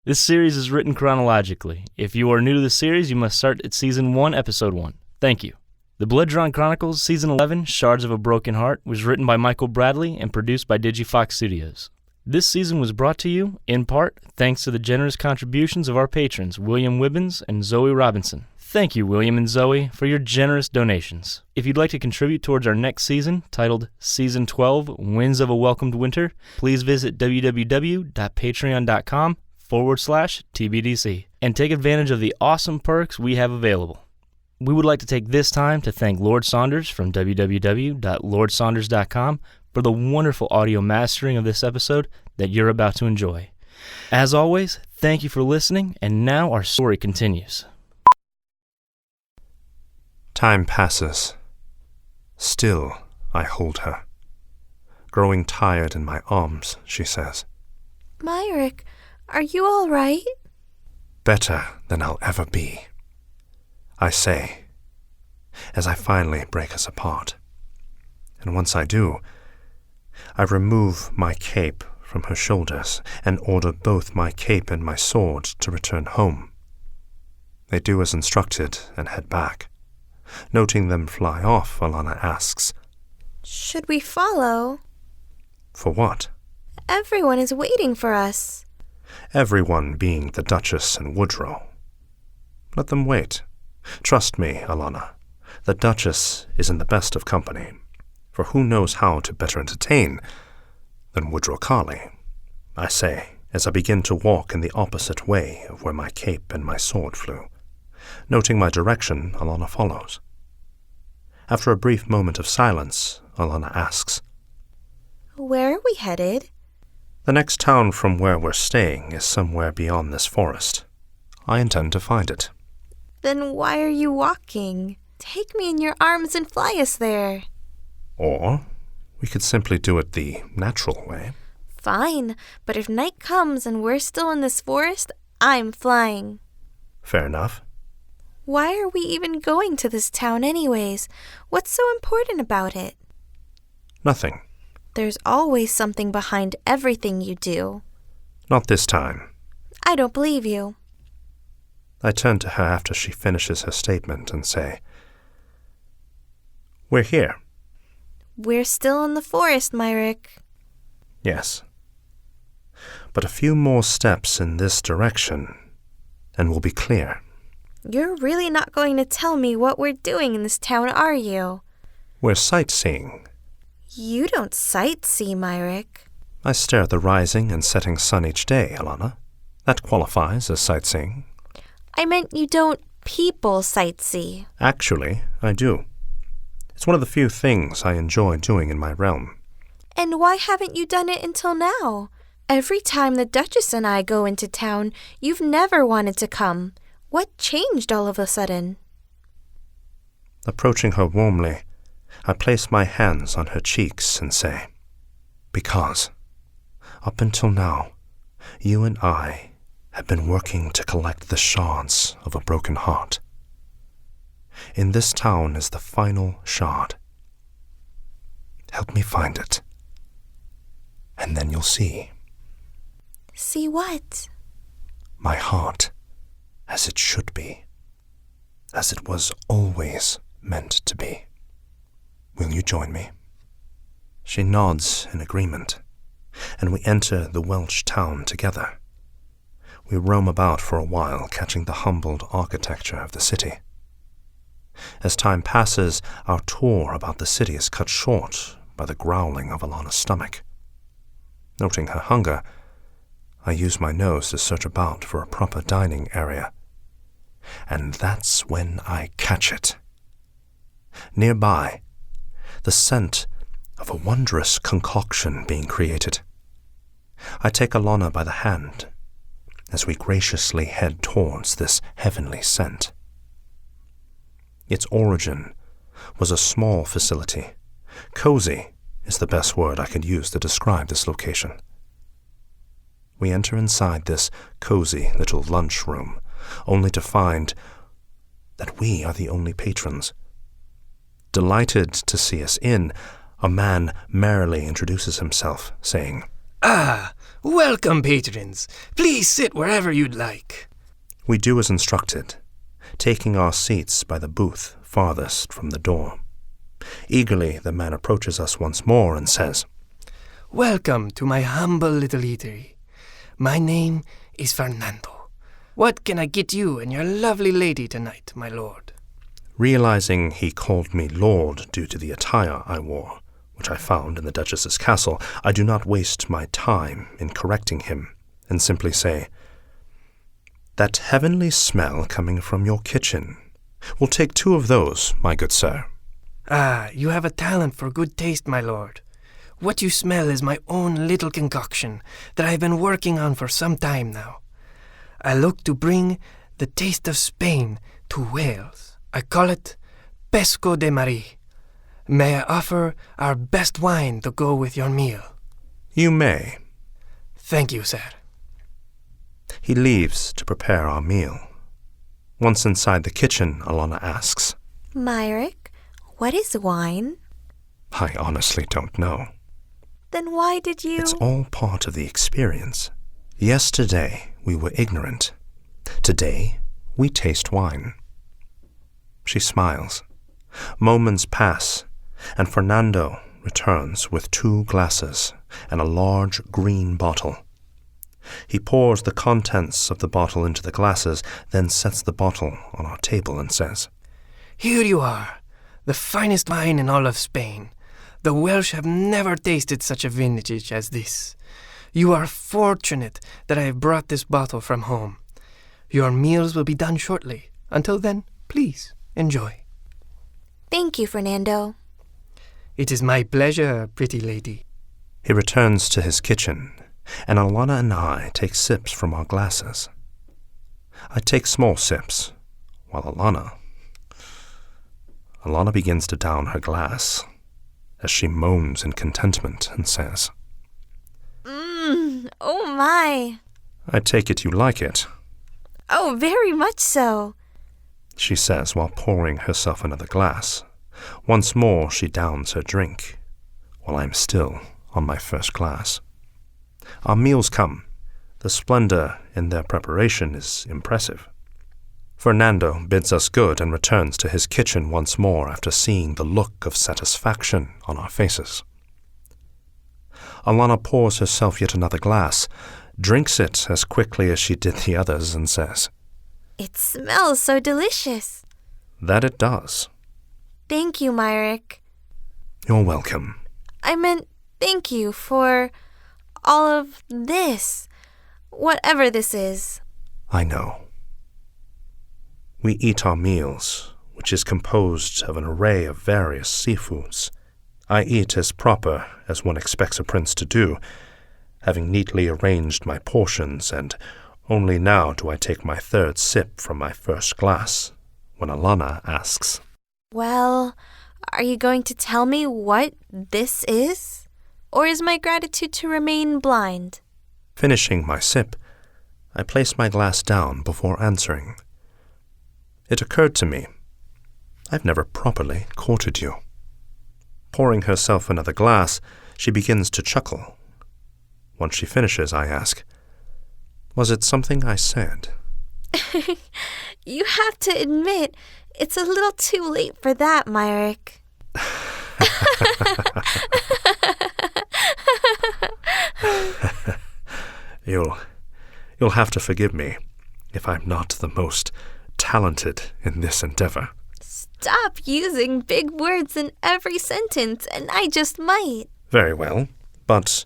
This series is written chronologically. If you are new to the series, you must start at Season 1, Episode 1. Thank you. The Blood-Drawn Chronicles Season 11, Shards of a Broken Heart, was written by Michael Bradley and produced by DigiFox Studios. This season was brought to you, in part, thanks to the generous contributions of our patrons, William Wibbins and Zoe Robinson. Thank you, William and Zoe, for your generous donations. If you'd like to contribute towards our next season, titled Season 12, Winds of a Welcomed Winter, please visit www.patreon.com/TBDC and take advantage of the awesome perks we have available. We would like to take this time to thank Lord Saunders from www.lordsaunders.com for the wonderful audio mastering of this episode that you're about to enjoy. As always, thank you for listening, and now our story continues. Time passes. Still, I hold her. Growing tired in my arms, she says, Myrick, are you all right? Better than I'll ever be, I say, as I finally break us apart. And once I do, I remove my cape from her shoulders and order both my cape and my sword to return home. They do as instructed and head back. Noting them fly off, Alannah asks, Should we follow? For what? Everyone is waiting for us. Everyone being the Duchess and Woodrow. Let them wait. Trust me, Alannah, the Duchess is in the best of company, for who knows how to better entertain than Woodrow Carley, I say, as I begin to walk in the opposite way of where my cape and my sword flew. Noting my direction, Alannah follows. After a brief moment of silence, Alannah asks, Where are we headed? The next town from where we're staying is somewhere beyond this forest. I intend to find it. Then why are you walking? Take me in your arms and fly us there. Or we could simply do it the natural way. Fine, but if night comes and we're still in this forest, I'm flying. Fair enough. Why are we even going to this town anyways? What's so important about it? Nothing. There's always something behind everything you do. Not this time. I don't believe you. I turn to her after she finishes her statement and say, We're here. We're still in the forest, Myrick. Yes. But a few more steps in this direction, and we'll be clear. You're really not going to tell me what we're doing in this town, are you? We're sightseeing. You don't sightsee, Myrick. I stare at the rising and setting sun each day, Alannah. That qualifies as sightseeing. I meant you don't people sightsee. Actually, I do. It's one of the few things I enjoy doing in my realm. And why haven't you done it until now? Every time the Duchess and I go into town, you've never wanted to come. What changed all of a sudden? Approaching her warmly, I place my hands on her cheeks and say, Because, up until now, you and I have been working to collect the shards of a broken heart. In this town is the final shard. Help me find it, and then you'll see. See what? My heart, as it should be, as it was always meant to be. Will you join me? She nods in agreement, and we enter the Welsh town together. We roam about for a while, catching the humbled architecture of the city. As time passes, our tour about the city is cut short by the growling of Alannah's stomach. Noting her hunger, I use my nose to search about for a proper dining area. And that's when I catch it. Nearby, the scent of a wondrous concoction being created. I take Alannah by the hand as we graciously head towards this heavenly scent. Its origin was a small facility. Cozy is the best word I could use to describe this location. We enter inside this cozy little lunchroom, only to find that we are the only patrons. Delighted to see us in, a man merrily introduces himself, saying, Welcome, patrons. Please sit wherever you'd like. We do as instructed, taking our seats by the booth farthest from the door. Eagerly, the man approaches us once more and says, Welcome to my humble little eatery. My name is Fernando. What can I get you and your lovely lady tonight, my lord? Realizing he called me lord due to the attire I wore, which I found in the Duchess's castle, I do not waste my time in correcting him, and simply say, That heavenly smell coming from your kitchen. We'll take 2 of those, my good sir. Ah, you have a talent for good taste, my lord. What you smell is my own little concoction that I've been working on for some time now. I look to bring the taste of Spain to Wales. I call it Pesco de Marie. May I offer our best wine to go with your meal? You may. Thank you, sir. He leaves to prepare our meal. Once inside the kitchen, Alannah asks, Myrick, what is wine? I honestly don't know. Then why did you... It's all part of the experience. Yesterday, we were ignorant. Today, we taste wine. She smiles. Moments pass, and Fernando returns with 2 glasses and a large green bottle. He pours the contents of the bottle into the glasses, then sets the bottle on our table and says, Here you are, the finest wine in all of Spain. The Welsh have never tasted such a vintage as this. You are fortunate that I have brought this bottle from home. Your meals will be done shortly. Until then, please enjoy. Thank you, Fernando. It is my pleasure, pretty lady. He returns to his kitchen, and Alannah and I take sips from our glasses. I take small sips, while Alannah begins to down her glass, as she moans in contentment and says, Oh my. I take it you like it, Oh, very much so. she says while pouring herself another glass. Once more she downs her drink, while I am still on my first glass. Our meals come. The splendor in their preparation is impressive. Fernando bids us good and returns to his kitchen once more after seeing the look of satisfaction on our faces. Alannah pours herself yet another glass, drinks it as quickly as she did the others, and says, It smells so delicious. That it does. Thank you, Myrick. You're welcome. I meant thank you for all of this, whatever this is. I know. We eat our meals, which is composed of an array of various seafoods. I eat as proper as one expects a prince to do, having neatly arranged my portions, and only now do I take my 3rd sip from my first glass, when Alannah asks, Well, are you going to tell me what this is? Or is my gratitude to remain blind? Finishing my sip, I place my glass down before answering. It occurred to me, I've never properly courted you. Pouring herself another glass, she begins to chuckle. Once she finishes, I ask, Was it something I said? You have to admit, it's a little too late for that, Myrick. You'll have to forgive me if I'm not the most talented in this endeavor. Stop using big words in every sentence, and I just might. Very well, but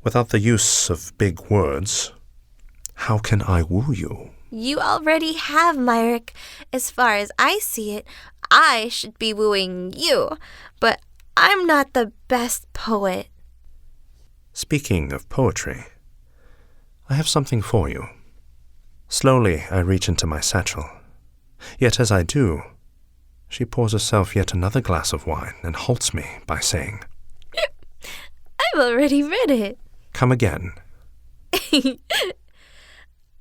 without the use of big words, how can I woo you? You already have, Myrick. As far as I see it, I should be wooing you, but I'm not the best poet. Speaking of poetry, I have something for you. Slowly I reach into my satchel. Yet as I do, she pours herself yet another glass of wine and halts me by saying, I've already read it. Come again.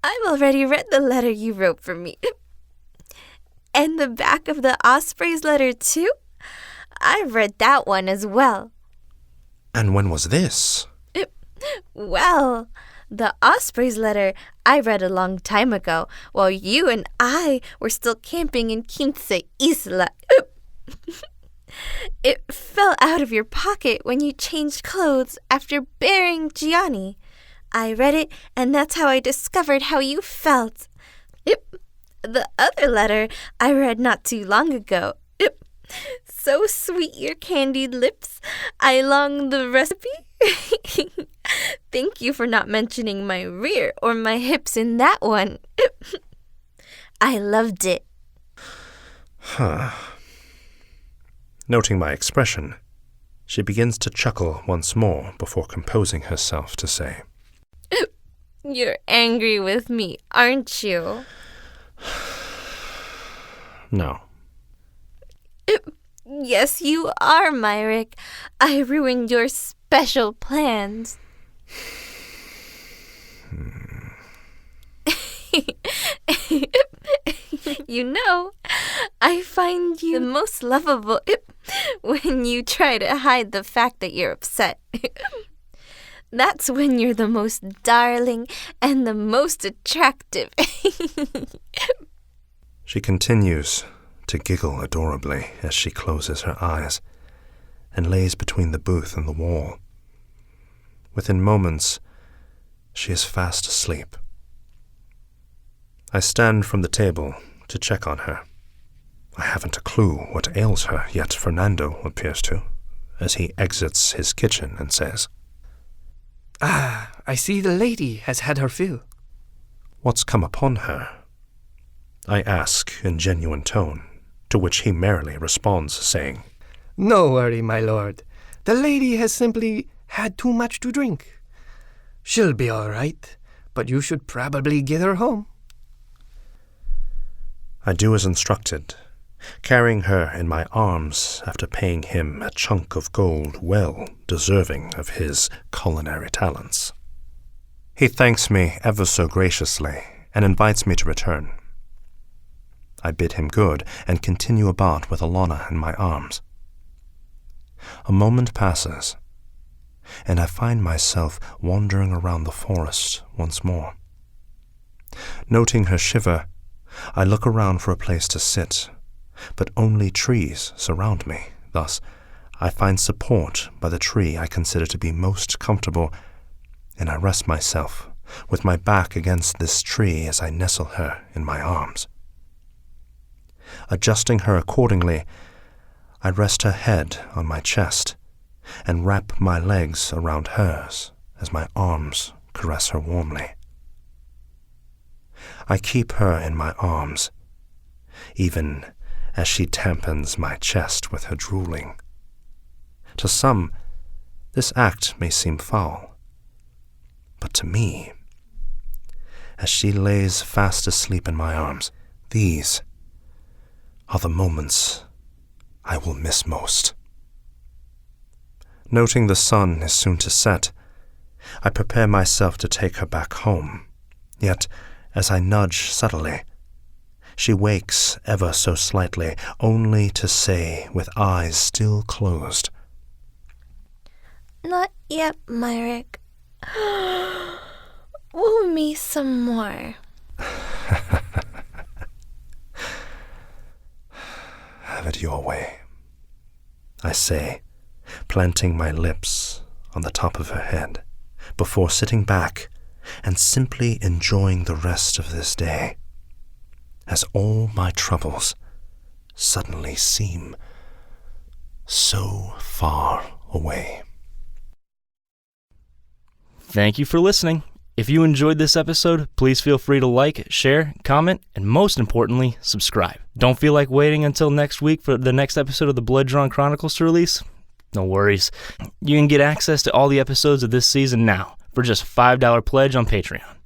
I've already read the letter you wrote for me. And the back of the Osprey's letter, too? I've read that one as well. And when was this? Well, the osprey's letter I read a long time ago while you and I were still camping in Quince Isla. It fell out of your pocket when you changed clothes after burying Gianni. I read it, and that's how I discovered how you felt. The other letter I read not too long ago. So sweet your candied lips. I long the recipe. Thank you for not mentioning my rear or my hips in that one. I loved it. Noting my expression, she begins to chuckle once more before composing herself to say, You're angry with me, aren't you? No. Yes, you are, Myrick. I ruined your special plans. You know, I find you the most lovable when you try to hide the fact that you're upset. That's when you're the most darling and the most attractive. She continues to giggle adorably as she closes her eyes and lays between the booth and the wall. Within moments, she is fast asleep. I stand from the table to check on her. I haven't a clue what ails her, yet Fernando appears to, as he exits his kitchen and says, I see the lady has had her fill. What's come upon her? I ask in genuine tone, to which he merrily responds, saying, No worry, my lord. The lady has simply had too much to drink. She'll be all right, but you should probably get her home. I do as instructed, carrying her in my arms after paying him a chunk of gold well deserving of his culinary talents. He thanks me ever so graciously and invites me to return. I bid him good and continue about with Alannah in my arms. A moment passes, and I find myself wandering around the forest once more. Noting her shiver, I look around for a place to sit, but only trees surround me. Thus, I find support by the tree I consider to be most comfortable, and I rest myself with my back against this tree as I nestle her in my arms. Adjusting her accordingly, I rest her head on my chest and wrap my legs around hers as my arms caress her warmly. I keep her in my arms, even as she tampons my chest with her drooling. To some, this act may seem foul, but to me, as she lays fast asleep in my arms, these are the moments I will miss most. Noting the sun is soon to set, I prepare myself to take her back home, yet as I nudge subtly, she wakes ever so slightly, only to say with eyes still closed, Not yet, Myrick. Woo me some more. Have it your way, I say, planting my lips on the top of her head, before sitting back and simply enjoying the rest of this day, as all my troubles suddenly seem so far away. Thank you for listening. If you enjoyed this episode, please feel free to like, share, comment, and most importantly, subscribe. Don't feel like waiting until next week for the next episode of the Blood Drawn Chronicles to release? No worries. You can get access to all the episodes of this season now for just $5 pledge on Patreon.